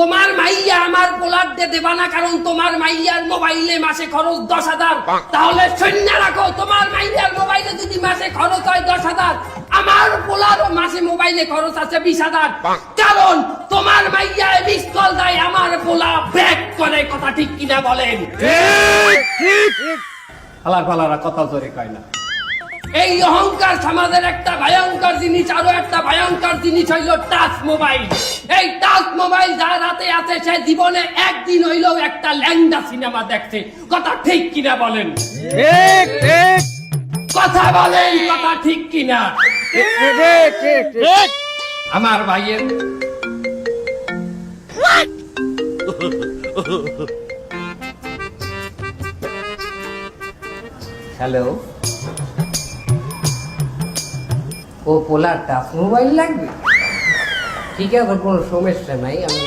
তোমার মাইয়া আমার পোলার দিয়ে দেবা না, কারণ তোমার মাইয়ার মোবাইলে মাসে খরচ 10,000। তাহলে শূন্য রাখো, তোমার মাইয়ার মোবাইলে যদি মাসে খরচ হয় 10,000, আমার পোলারও মাসে মোবাইলে খরচ আছে 20,000। কারণ তোমার মাইয়া মিস কল দেয়, আমার পোলা ব্যাক করে। কথা ঠিক কিনা বলেন? হালার ফালারা কথা জোরে কয় না। এই অহংকার সমাজের একটা ভয়ঙ্কর জিনিস। আরো একটা ভয়ঙ্কর জিনিস হইল টাচ মোবাইল। এই টাচ মোবাইল যার হাতে আছে সে জীবনে একদিন হইলেও একটা ল্যাংডা সিনেমা দেখছে। কথা ঠিক কিনা বলেন? ঠিক ঠিক কথা বলেন, কথা ঠিক কিনা? ঠিক ঠিক ঠিক আমার ভাইয়ের হ্যালো, ও পোলার টাচ মোবাইল লাগবে? ঠিক আছে, কোনো সমস্যা নাই, আমি